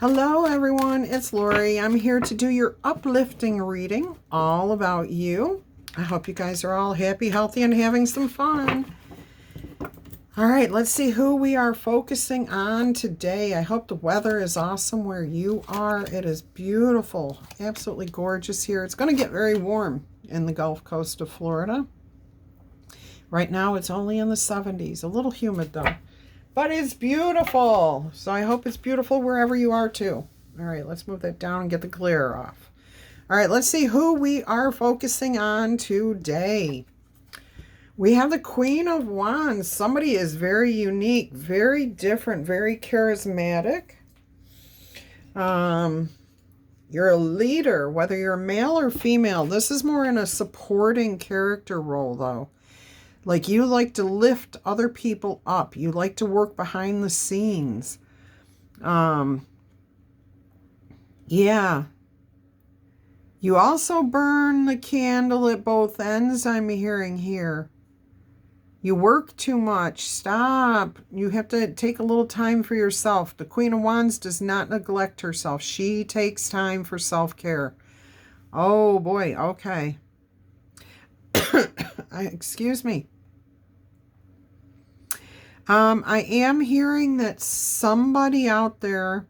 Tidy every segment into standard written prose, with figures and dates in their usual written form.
Hello everyone, it's Laurie. I'm here to do your uplifting reading all about you. I hope you guys are all happy, healthy, and having some fun. All right, let's see who we are focusing on today. I hope the weather is awesome where you are. It is beautiful, absolutely gorgeous here. It's going to get very warm in the Gulf Coast of Florida. Right now it's only in the 70s, a little humid though. But it's beautiful. So I hope it's beautiful wherever you are too. All right, let's move that down and get the glare off. All right, let's see who we are focusing on today. We have the Queen of Wands. Somebody is very unique, very different, very charismatic. You're a leader, whether you're male or female. This is more in a supporting character role though. Like you like to lift other people up. You like to work behind the scenes. Yeah. You also burn the candle at both ends, I'm hearing here. You work too much. Stop. You have to take a little time for yourself. The Queen of Wands does not neglect herself. She takes time for self-care. Oh boy, okay. Excuse me. I am hearing that somebody out there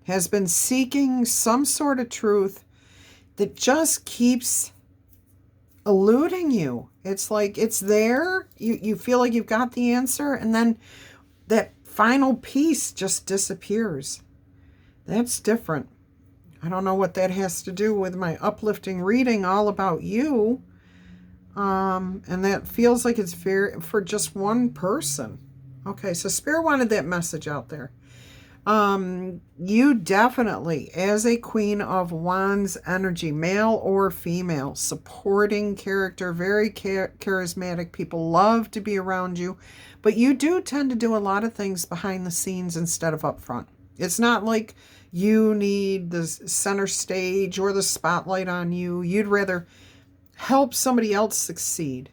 has been seeking some sort of truth that just keeps eluding you. It's like it's there. You feel like you've got the answer, and then that final piece just disappears. That's different. I don't know what that has to do with my uplifting reading all about you. And that feels like it's for just one person. Okay, so Spirit wanted that message out there. You definitely, as a Queen of Wands energy, male or female, supporting character, very charismatic. People love to be around you, but you do tend to do a lot of things behind the scenes instead of up front. It's not like you need the center stage or the spotlight on you. You'd rather help somebody else succeed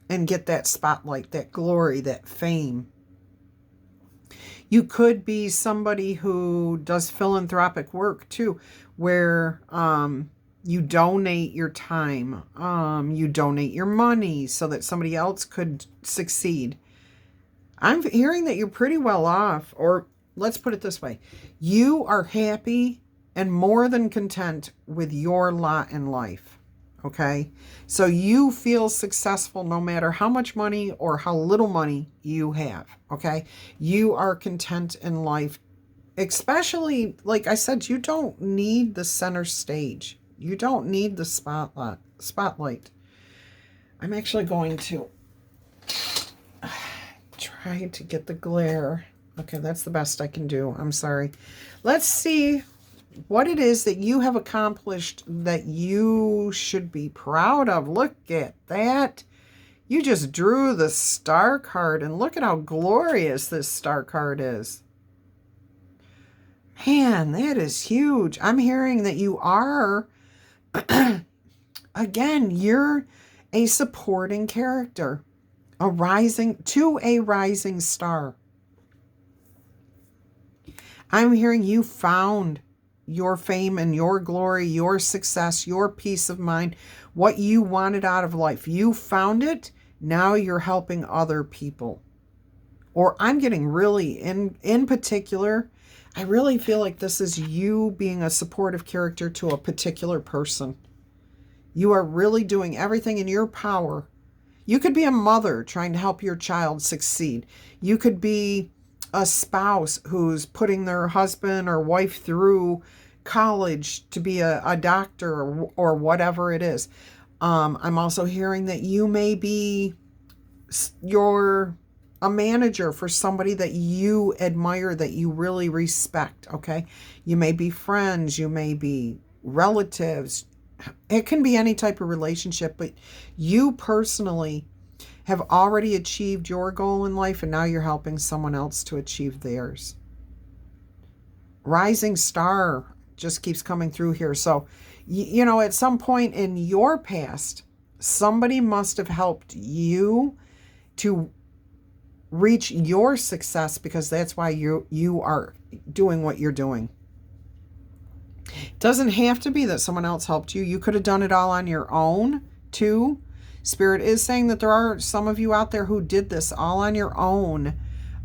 and get that spotlight, that glory, that fame. You could be somebody who does philanthropic work too, where you donate your time, you donate your money so that somebody else could succeed. I'm hearing that you're pretty well off, or let's put it this way. You are happy and more than content with your lot in life. Okay, so you feel successful no matter how much money or how little money you have. Okay, you are content in life, especially, like I said, you don't need the center stage. You don't need the spotlight. I'm actually going to try to get the glare. Okay, that's the best I can do. I'm sorry. Let's see what it is that you have accomplished that you should be proud of. Look at that. You just drew the star card, and look at how glorious this star card is. Man, that is huge. I'm hearing that you are, again, you're a supporting character, a rising star. I'm hearing you found your fame and your glory, your success, your peace of mind, what you wanted out of life. You found it. Now you're helping other people. Or I'm getting really, in particular, I really feel like this is you being a supportive character to a particular person. You are really doing everything in your power. You could be a mother trying to help your child succeed. You could be a spouse who's putting their husband or wife through college to be a doctor or whatever it is. I'm also hearing that you may be a manager for somebody that you admire, that you really respect, okay? You may be friends, you may be relatives. It can be any type of relationship, but you personally have already achieved your goal in life, and now you're helping someone else to achieve theirs. Rising star just keeps coming through here. So, you know, at some point in your past, somebody must have helped you to reach your success, because that's why you are doing what you're doing. It doesn't have to be that someone else helped you. You could have done it all on your own too. Spirit is saying that there are some of you out there who did this all on your own.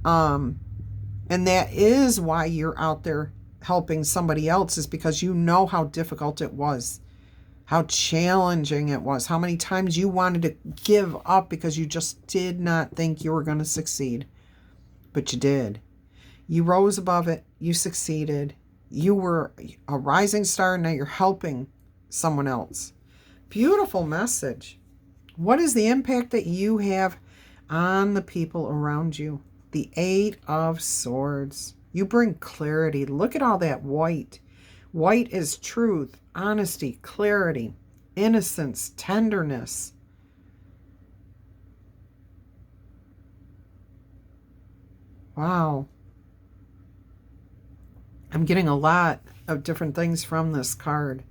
And that is why you're out there helping somebody else, is because you know how difficult it was, how challenging it was, how many times you wanted to give up because you just did not think you were going to succeed. But you did. You rose above it. You succeeded. You were a rising star, and now you're helping someone else. Beautiful message. What is the impact that you have on the people around you? The 8 of Swords. You bring clarity. Look at all that white. White is truth, honesty, clarity, innocence, tenderness. Wow. I'm getting a lot of different things from this card.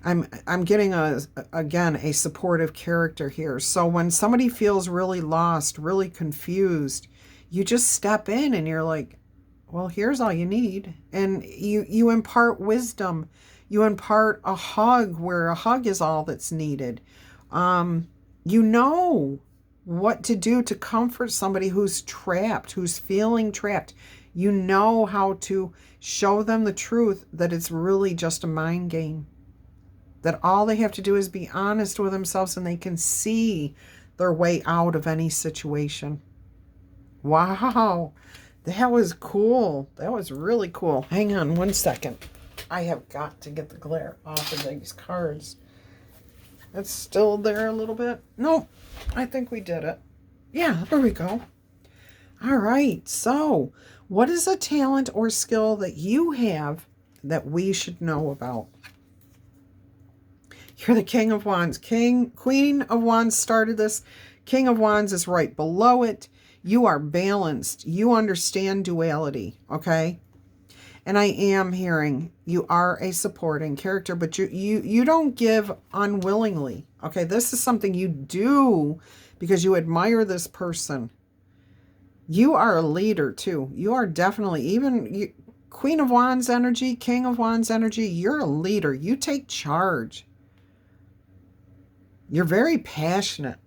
I'm getting again a supportive character here. So when somebody feels really lost, really confused, you just step in and you're like, well, here's all you need. And you impart wisdom. You impart a hug where a hug is all that's needed. You know what to do to comfort somebody who's trapped, who's feeling trapped. You know how to show them the truth, that it's really just a mind game. That all they have to do is be honest with themselves and they can see their way out of any situation. Wow, that was cool. That was really cool. Hang on one second. I have got to get the glare off of these cards. It's still there a little bit. Nope, I think we did it. Yeah, there we go. All right, so what is a talent or skill that you have that we should know about? You're the King of Wands. Queen of Wands started this. King of Wands is right below it. You are balanced. You understand duality, okay? And I am hearing you are a supporting character, but you don't give unwillingly, okay? This is something you do because you admire this person. You are a leader, too. You are definitely, Queen of Wands energy, King of Wands energy, you're a leader. You take charge. You're very passionate,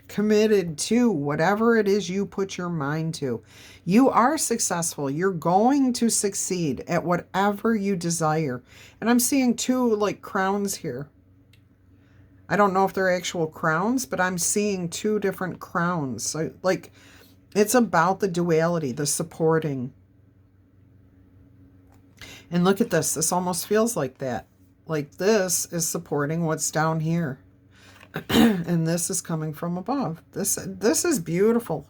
committed to whatever it is you put your mind to. You are successful. You're going to succeed at whatever you desire. And I'm seeing 2 like crowns here. I don't know if they're actual crowns, but I'm seeing 2 different crowns. So, like, it's about the duality, the supporting. And look at this. This almost feels like that. Like this is supporting what's down here. And this is coming from above. This is beautiful.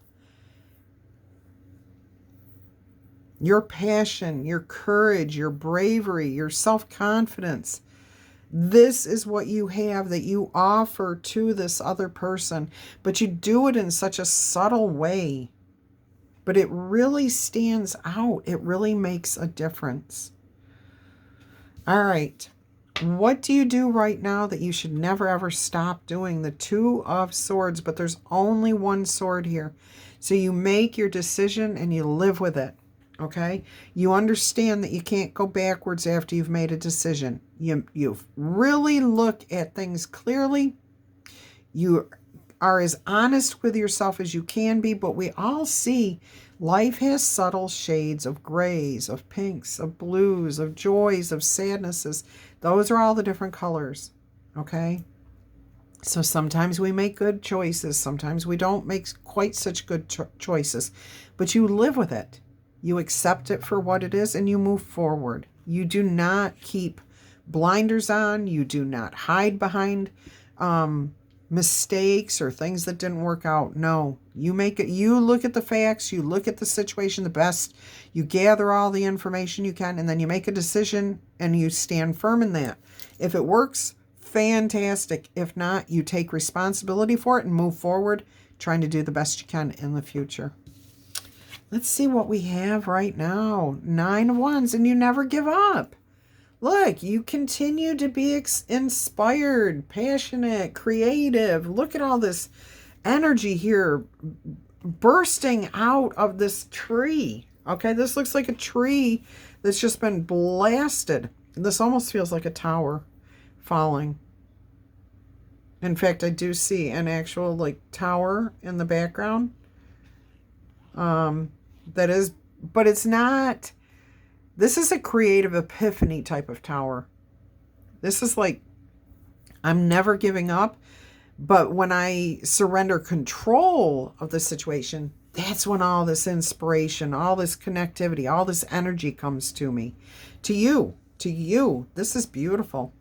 Your passion, your courage, your bravery, your self-confidence. This is what you have that you offer to this other person. But you do it in such a subtle way. But it really stands out. It really makes a difference. All right. What do you do right now that you should never ever stop doing? The 2 of Swords, but there's only 1 sword here. So you make your decision and you live with it, okay? You understand that you can't go backwards after you've made a decision. You really look at things clearly. You are as honest with yourself as you can be, but we all see life has subtle shades of grays, of pinks, of blues, of joys, of sadnesses. Those are all the different colors, okay? So sometimes we make good choices. Sometimes we don't make quite such good choices. But you live with it. You accept it for what it is and you move forward. You do not keep blinders on. You do not hide behind mistakes or things that didn't work out. No, you make it. You look at the facts. You look at the situation the best. You gather all the information you can, and then you make a decision and you stand firm in that. If it works, fantastic. If not, you take responsibility for it and move forward, trying to do the best you can in the future. Let's see what we have right now. 9 of Wands, and you never give up. Look, you continue to be inspired, passionate, creative. Look at all this energy here bursting out of this tree. Okay, this looks like a tree that's just been blasted. This almost feels like a tower falling. In fact, I do see an actual like tower in the background. That is, but it's not, this is a creative epiphany type of tower. This is like, I'm never giving up, but when I surrender control of the situation, that's when all this inspiration, all this connectivity, all this energy comes to me. To you, to you. This is beautiful.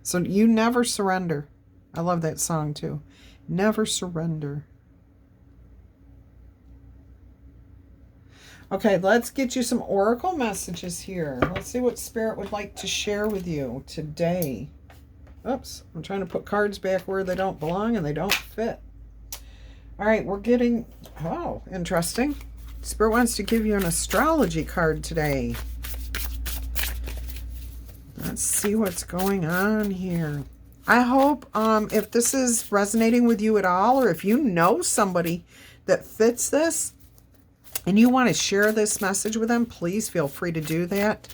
So you never surrender. I love that song too. Never surrender. Okay, let's get you some oracle messages here. Let's see what Spirit would like to share with you today. Oops, I'm trying to put cards back where they don't belong and they don't fit. All right, we're getting, oh, interesting. Spirit wants to give you an astrology card today. Let's see what's going on here. I hope if this is resonating with you at all, or if you know somebody that fits this and you want to share this message with them, please feel free to do that.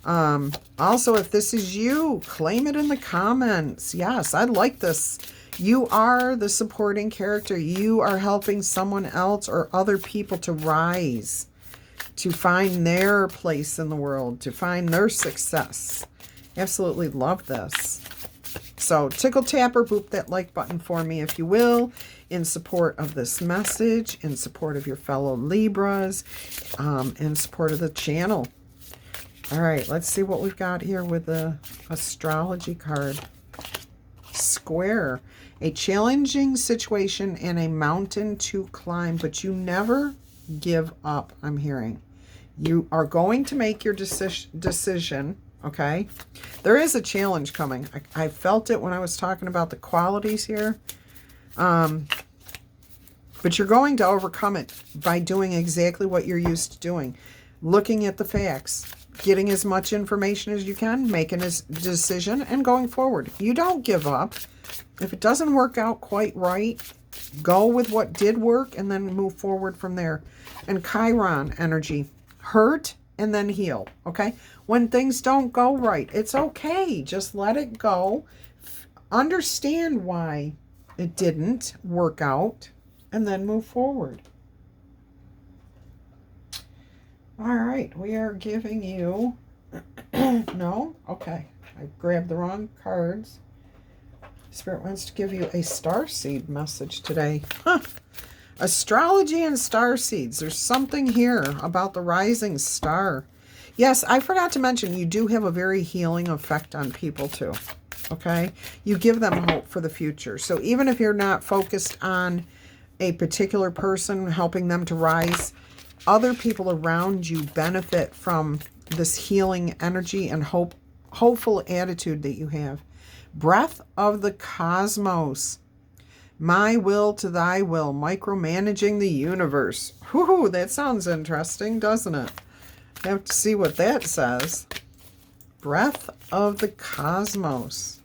Also, if this is you, claim it in the comments. Yes, I like this. You are the supporting character. You are helping someone else or other people to rise, to find their place in the world, to find their success. Absolutely love this. So tickle, tap, or boop that like button for me, if you will, in support of this message, in support of your fellow Libras, in support of the channel. All right, let's see what we've got here with the astrology card. Square. A challenging situation and a mountain to climb, but you never give up, I'm hearing. You are going to make your decision, okay? There is a challenge coming. I felt it when I was talking about the qualities here. But you're going to overcome it by doing exactly what you're used to doing. Looking at the facts, getting as much information as you can, making a decision, and going forward. You don't give up. If it doesn't work out quite right, go with what did work and then move forward from there. And Chiron energy, hurt and then heal, okay? When things don't go right, it's okay. Just let it go. Understand why it didn't work out and then move forward. All right, we are giving you, no? Okay, I grabbed the wrong cards. Spirit wants to give you a starseed message today. Huh. Astrology and starseeds. There's something here about the rising star. Yes, I forgot to mention you do have a very healing effect on people too. Okay? You give them hope for the future. So even if you're not focused on a particular person, helping them to rise, other people around you benefit from this healing energy and hopeful attitude that you have. Breath of the cosmos. My will to thy will. Micromanaging the universe. Whoo, that sounds interesting, doesn't it? I have to see what that says. Breath of the cosmos.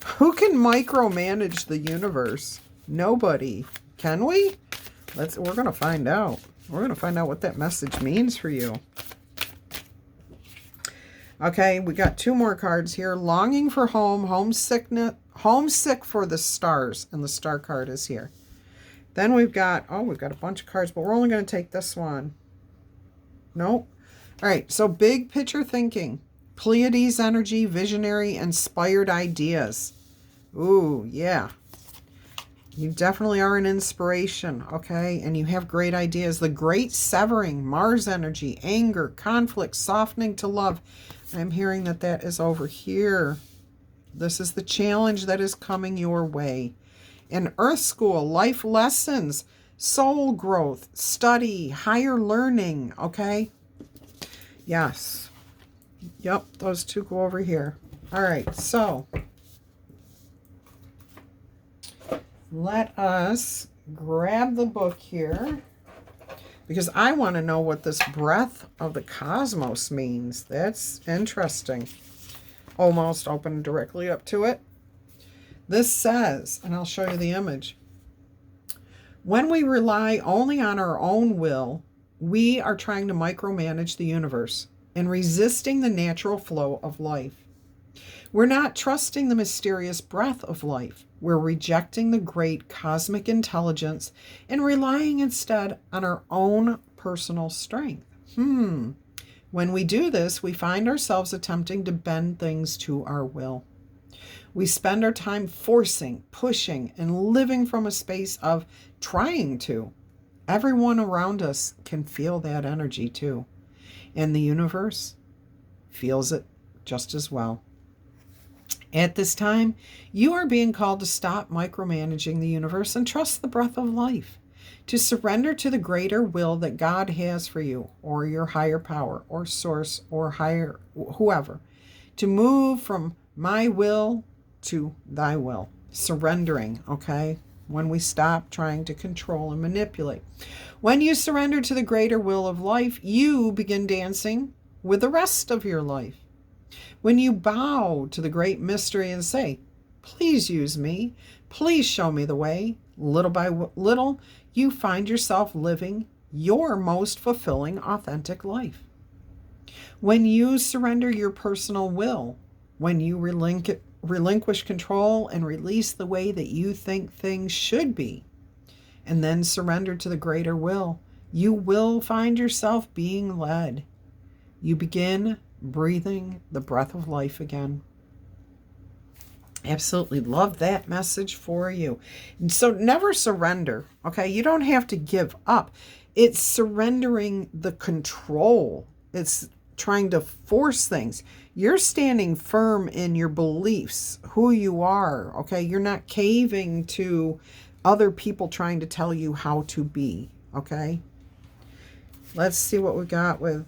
Who can micromanage the universe? Nobody. Can we? We're going to find out. We're going to find out what that message means for you. Okay, we got two more cards here. Longing for home, homesick for the stars, and the star card is here. Then we've got a bunch of cards, but we're only going to take this one. Nope. All right, so big picture thinking. Pleiades energy, visionary, inspired ideas. Ooh, yeah. You definitely are an inspiration, okay? And you have great ideas. The great severing, Mars energy, anger, conflict, softening to love. I'm hearing that is over here. This is the challenge that is coming your way. In Earth School, life lessons, soul growth, study, higher learning, okay? Yes. Yep, those two go over here. All right, so let us grab the book here because I want to know what this breath of the cosmos means. That's interesting. Almost open directly up to it. This says, and I'll show you the image, when we rely only on our own will, we are trying to micromanage the universe and resisting the natural flow of life. We're not trusting the mysterious breath of life. We're rejecting the great cosmic intelligence and relying instead on our own personal strength. When we do this, we find ourselves attempting to bend things to our will. We spend our time forcing, pushing, and living from a space of trying to. Everyone around us can feel that energy too. And the universe feels it just as well. At this time, you are being called to stop micromanaging the universe and trust the breath of life, to surrender to the greater will that God has for you, or your higher power, or source, or higher whoever, to move from my will to thy will. Surrendering, okay? When we stop trying to control and manipulate. When you surrender to the greater will of life, you begin dancing with the rest of your life. When you bow to the great mystery and say, please use me, please show me the way, little by little, you find yourself living your most fulfilling, authentic life. When you surrender your personal will, when you relinquish control and release the way that you think things should be, and then surrender to the greater will, you will find yourself being led. You begin breathing the breath of life again. Absolutely love that message for you. So never surrender, okay? You don't have to give up. It's surrendering the control. It's trying to force things. You're standing firm in your beliefs, who you are, okay? You're not caving to other people trying to tell you how to be, okay? Let's see what we got with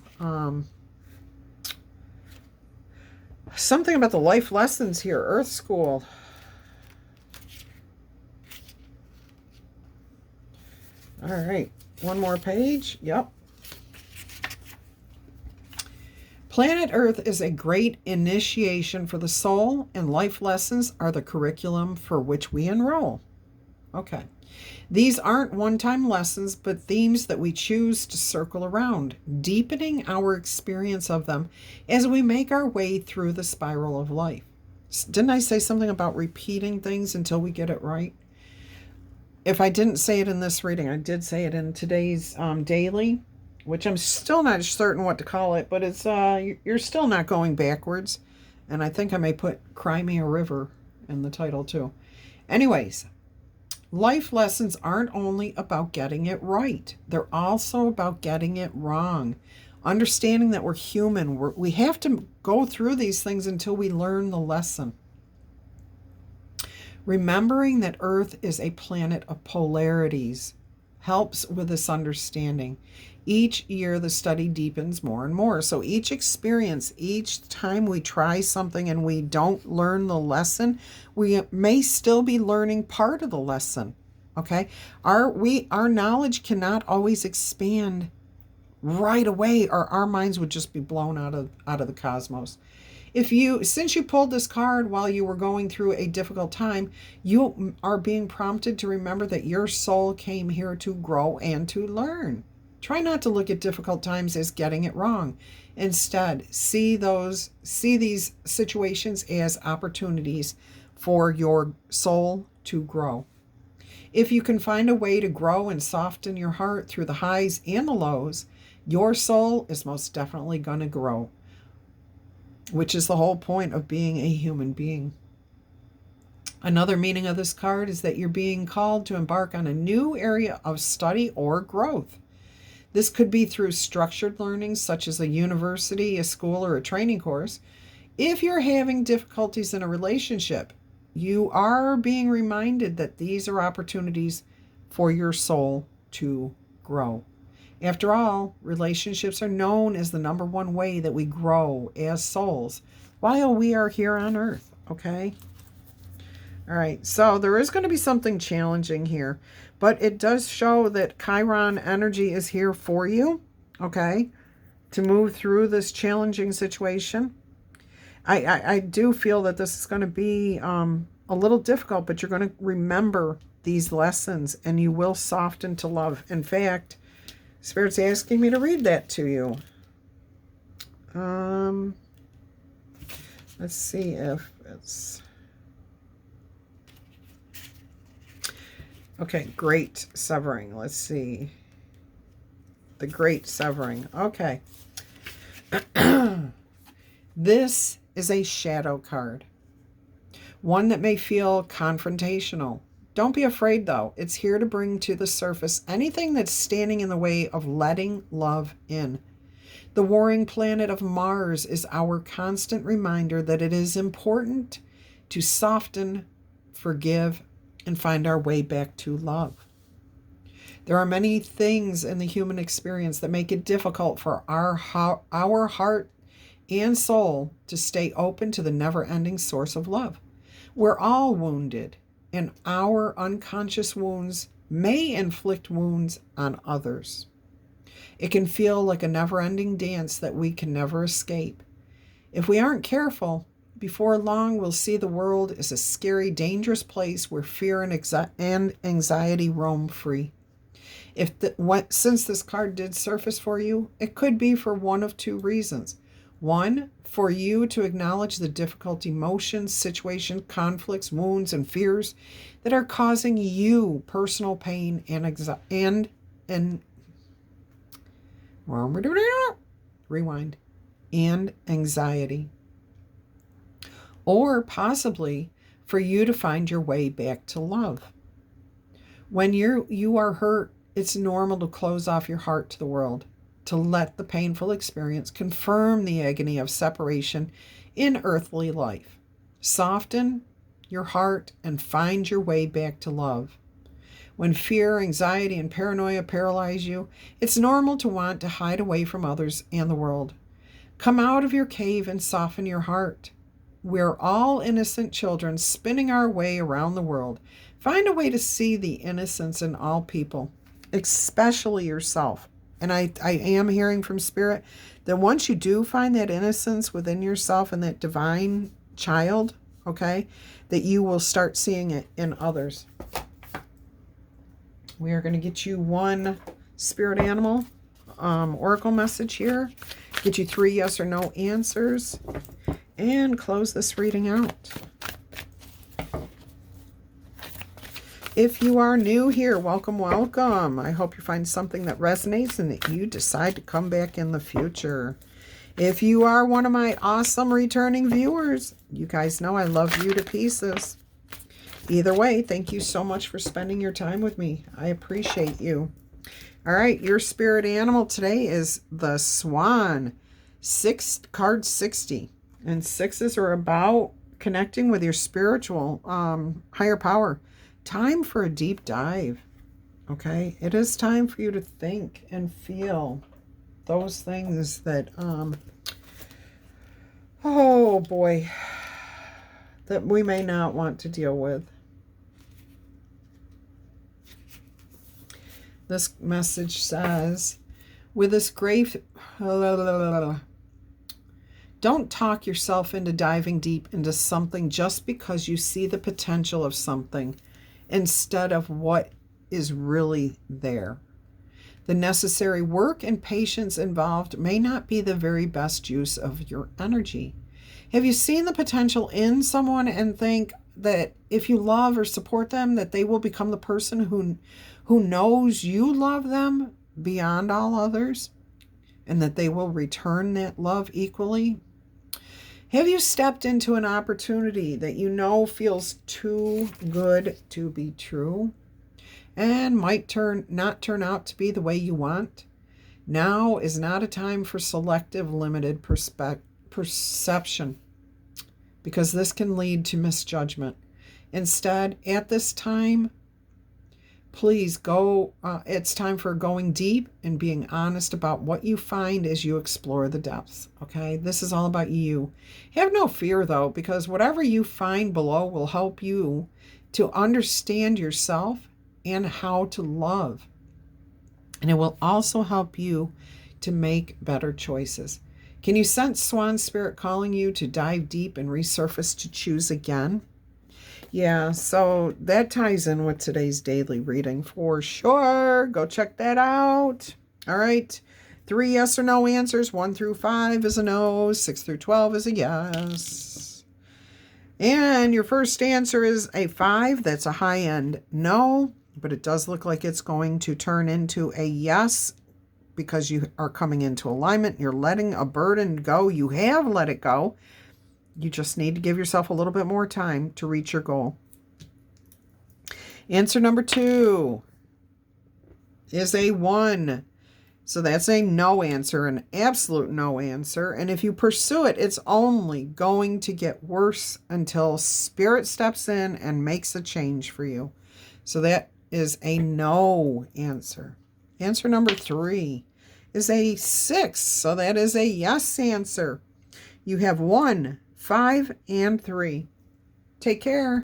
something about the life lessons here. Earth School. All right. One more page. Yep. Planet Earth is a great initiation for the soul, and life lessons are the curriculum for which we enroll. Okay. These aren't one-time lessons, but themes that we choose to circle around, deepening our experience of them as we make our way through the spiral of life. Didn't I say something about repeating things until we get it right? If I didn't say it in this reading, I did say it in today's daily, which I'm still not certain what to call it, but it's you're still not going backwards. And I think I may put Cry Me a River in the title too. Anyways, life lessons aren't only about getting it right. They're also about getting it wrong. Understanding that we're human. We have to go through these things until we learn the lesson. Remembering that Earth is a planet of polarities helps with this understanding. Each year the study deepens more and more. So each experience, each time we try something and we don't learn the lesson, we may still be learning part of the lesson. Okay? Our knowledge cannot always expand right away, or our minds would just be blown out of the cosmos. Since you pulled this card while you were going through a difficult time, you are being prompted to remember that your soul came here to grow and to learn. Try not to look at difficult times as getting it wrong. Instead, see these situations as opportunities for your soul to grow. If you can find a way to grow and soften your heart through the highs and the lows, your soul is most definitely going to grow, which is the whole point of being a human being. Another meaning of this card is that you're being called to embark on a new area of study or growth. This could be through structured learning, such as a university, a school, or a training course. If you're having difficulties in a relationship, you are being reminded that these are opportunities for your soul to grow. After all, relationships are known as the number one way that we grow as souls while we are here on Earth, okay? All right, so there is going to be something challenging here, but it does show that Chiron energy is here for you, okay, to move through this challenging situation. I do feel that this is going to be a little difficult, but you're going to remember these lessons and you will soften to love. In fact, Spirit's asking me to read that to you. Let's see if it's... Okay, great severing. Let's see. The great severing. Okay. This is a shadow card. One that may feel confrontational. Don't be afraid, though. It's here to bring to the surface anything that's standing in the way of letting love in. The warring planet of Mars is our constant reminder that it is important to soften, forgive, and find our way back to love. There are many things in the human experience that make it difficult for our heart and soul to stay open to the never-ending source of love. We're all wounded, and our unconscious wounds may inflict wounds on others. It can feel like a never-ending dance that we can never escape. If we aren't careful, before long we'll see the world as a scary, dangerous place where fear and anxiety roam free. Since this card did surface for you, it could be for one of two reasons. One, for you to acknowledge the difficult emotions, situations, conflicts, wounds, and fears that are causing you personal pain and anxiety. Or possibly for you to find your way back to love. When you are hurt, it's normal to close off your heart to the world, to let the painful experience confirm the agony of separation in earthly life. Soften your heart and find your way back to love. When fear, anxiety, and paranoia paralyze you, it's normal to want to hide away from others and the world. Come out of your cave and soften your heart. We're all innocent children spinning our way around the world. Find a way to see the innocence in all people, especially yourself. And I am hearing from Spirit that once you do find that innocence within yourself and that divine child, okay, that you will start seeing it in others. We are going to get you one spirit animal oracle message here. Get you 3 yes or no answers. And close this reading out. If you are new here, welcome, welcome. I hope you find something that resonates and that you decide to come back in the future. If you are one of my awesome returning viewers, you guys know I love you to pieces. Either way, thank you so much for spending your time with me. I appreciate you. All right, your spirit animal today is the Swan. Card 60. And 6s are about connecting with your spiritual higher power. Time for a deep dive. Okay, it is time for you to think and feel those things that, oh boy, that we may not want to deal with. This message says, with this great... Don't talk yourself into diving deep into something just because you see the potential of something instead of what is really there. The necessary work and patience involved may not be the very best use of your energy. Have you seen the potential in someone and think that if you love or support them, that they will become the person who knows you love them beyond all others, and that they will return that love equally? Have you stepped into an opportunity that you know feels too good to be true and might not turn out to be the way you want? Now is not a time for selective, limited perception, because this can lead to misjudgment. Instead, at this time, please go, it's time for going deep and being honest about what you find as you explore the depths, okay? This is all about you. Have no fear, though, because whatever you find below will help you to understand yourself and how to love. And it will also help you to make better choices. Can you sense Swan Spirit calling you to dive deep and resurface to choose again? Yeah, so that ties in with today's daily reading for sure. Go check that out. All right. 3 yes or no answers. 1 through 5 is a no. 6 through 12 is a yes. And your first answer is a 5. That's a high-end no, but it does look like it's going to turn into a yes because you are coming into alignment. You're letting a burden go. You have let it go. You just need to give yourself a little bit more time to reach your goal. Answer number 2 is a 1. So that's a no answer, an absolute no answer. And if you pursue it, it's only going to get worse until Spirit steps in and makes a change for you. So that is a no answer. Answer number 3 is a 6. So that is a yes answer. You have 1, 5, and 3. Take care.